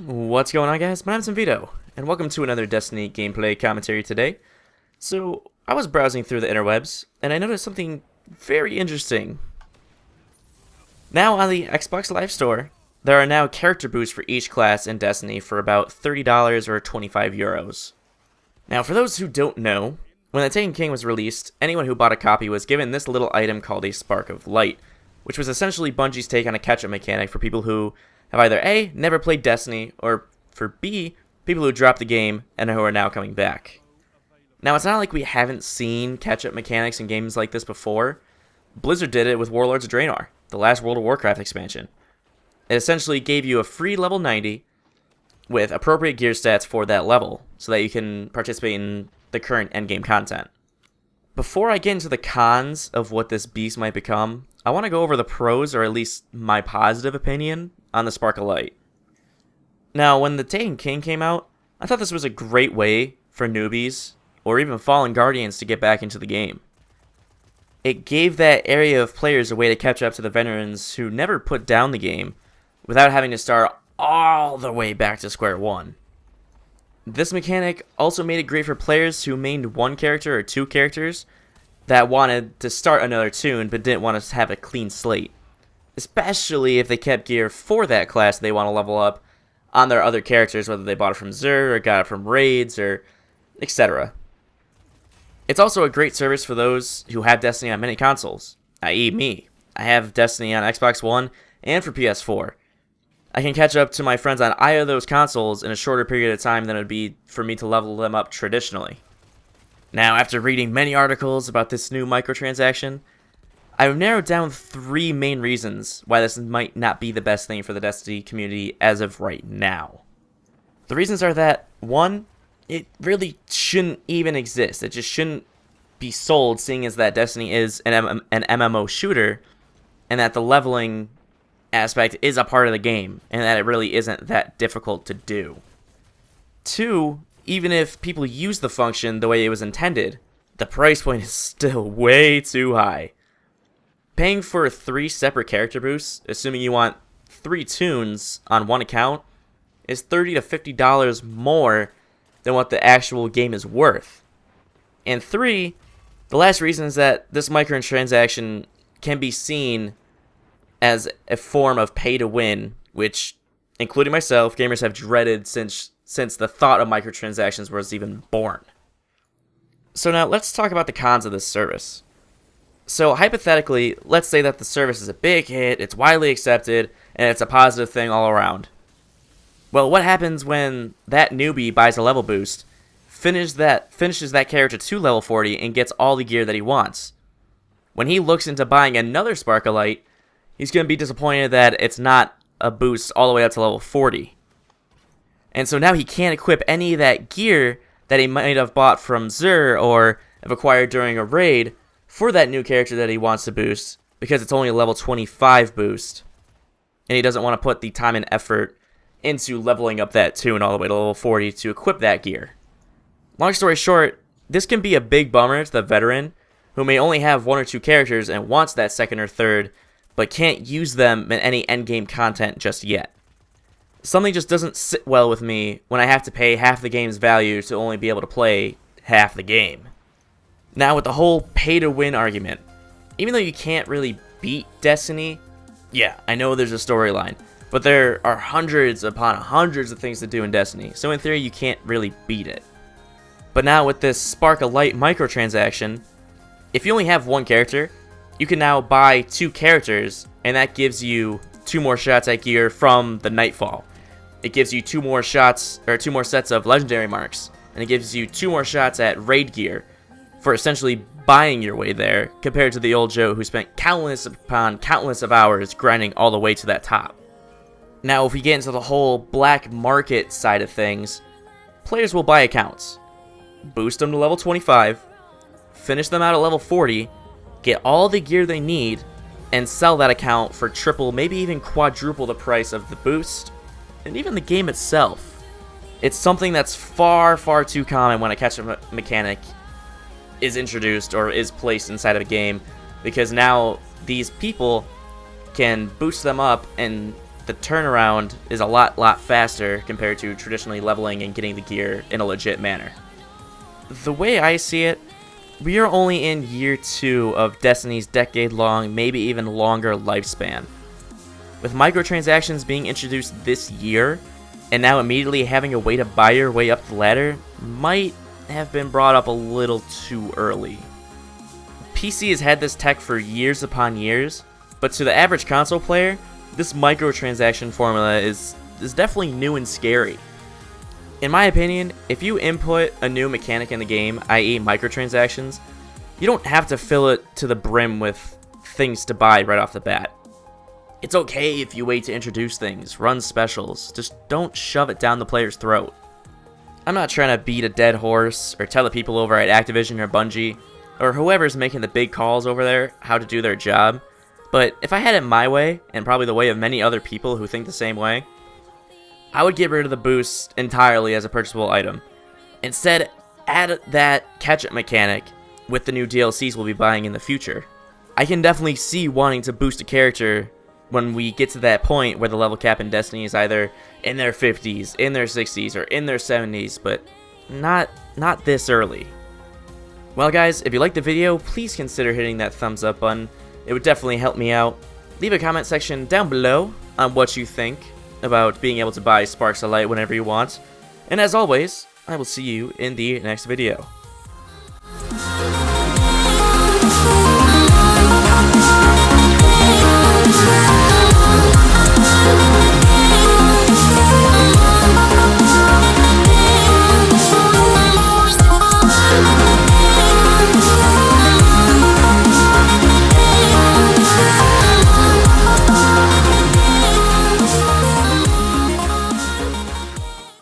What's going on, guys? My name's Vito, and welcome to another Destiny gameplay commentary today. So, I was browsing through the interwebs, and I noticed something very interesting. Now on the Xbox Live Store, there are now character boosts for each class in Destiny for about $30 or 25 euros. Now, for those who don't know, when the Taken King was released, anyone who bought a copy was given this little item called a Spark of Light, which was essentially Bungie's take on a catch-up mechanic for people who have either A, never played Destiny, or for B, people who dropped the game and who are now coming back. Now, it's not like we haven't seen catch-up mechanics in games like this before. Blizzard did it with Warlords of Draenor, the last World of Warcraft expansion. It essentially gave you a free level 90 with appropriate gear stats for that level, so that you can participate in the current endgame content. Before I get into the cons of what this beast might become, I want to go over the pros, or at least my positive opinion, on the Spark of Light. Now, when the Taken King came out, I thought this was a great way for newbies, or even Fallen Guardians, to get back into the game. It gave that area of players a way to catch up to the veterans who never put down the game, without having to start all the way back to square one. This mechanic also made it great for players who mained one character or two characters that wanted to start another tune but didn't want to have a clean slate. Especially if they kept gear for that class they want to level up on their other characters, whether they bought it from Xur or got it from raids or etc. It's also a great service for those who have Destiny on many consoles, i.e. me. I have Destiny on Xbox One and for PS4. I can catch up to my friends on either of those consoles in a shorter period of time than it would be for me to level them up traditionally. Now, after reading many articles about this new microtransaction, I've narrowed down three main reasons why this might not be the best thing for the Destiny community as of right now. The reasons are that, one, it really shouldn't even exist. It just shouldn't be sold, seeing as that Destiny is an MMO shooter, and that the leveling aspect is a part of the game, and that it really isn't that difficult to do. Two, even if people use the function the way it was intended, the price point is still way too high. Paying for 3 separate character boosts, assuming you want 3 tunes on one account, is $30 to $50 more than what the actual game is worth. And 3, the last reason is that this microtransaction can be seen as a form of pay to win, which, including myself, gamers have dreaded since the thought of microtransactions was even born. So now let's talk about the cons of this service. So hypothetically, let's say that the service is a big hit, it's widely accepted, and it's a positive thing all around. Well, what happens when that newbie buys a level boost, finishes that character to level 40, and gets all the gear that he wants? When he looks into buying another Spark of Light, he's going to be disappointed that it's not a boost all the way up to level 40. And so now he can't equip any of that gear that he might have bought from Xur or have acquired during a raid for that new character that he wants to boost, because it's only a level 25 boost, and he doesn't want to put the time and effort into leveling up that tune all the way to level 40 to equip that gear. Long story short, this can be a big bummer to the veteran who may only have 1 or 2 characters and wants that second or third, but can't use them in any endgame content just yet. Something just doesn't sit well with me when I have to pay half the game's value to only be able to play half the game. Now, with the whole pay-to-win argument, even though you can't really beat Destiny, yeah, I know there's a storyline, but there are hundreds upon hundreds of things to do in Destiny, so in theory you can't really beat it. But now with this Spark of Light microtransaction, if you only have one character, you can now buy 2 characters, and that gives you 2 more shots at gear from the Nightfall. It gives you 2 more shots, or 2 more sets of legendary marks, and it gives you 2 more shots at raid gear, for essentially buying your way there, compared to the old Joe who spent countless upon countless of hours grinding all the way to that top. Now, if we get into the whole black market side of things, players will buy accounts, boost them to level 25, finish them out at level 40, get all the gear they need, and sell that account for triple, maybe even quadruple the price of the boost, and even the game itself. It's something that's far, far too common when a catch-up mechanic is introduced or is placed inside of a game, because now these people can boost them up and the turnaround is a lot faster compared to traditionally leveling and getting the gear in a legit manner. The way I see it, we are only in year 2 of Destiny's decade-long, maybe even longer lifespan. With microtransactions being introduced this year, and now immediately having a way to buy your way up the ladder, might have been brought up a little too early. PC has had this tech for years upon years, but to the average console player, this microtransaction formula is definitely new and scary. In my opinion, if you input a new mechanic in the game, i.e. microtransactions, you don't have to fill it to the brim with things to buy right off the bat. It's okay if you wait to introduce things, run specials, just don't shove it down the player's throat. I'm not trying to beat a dead horse or tell the people over at Activision or Bungie, or whoever's making the big calls over there how to do their job, but if I had it my way, and probably the way of many other people who think the same way, I would get rid of the boost entirely as a purchasable item. Instead, add that catch-up mechanic with the new DLCs we'll be buying in the future. I can definitely see wanting to boost a character when we get to that point where the level cap in Destiny is either in their 50s, in their 60s, or in their 70s, but not this early. Well guys, if you liked the video, please consider hitting that thumbs up button. It would definitely help me out. Leave a comment section down below on what you think about being able to buy Sparks of Light whenever you want. And as always, I will see you in the next video.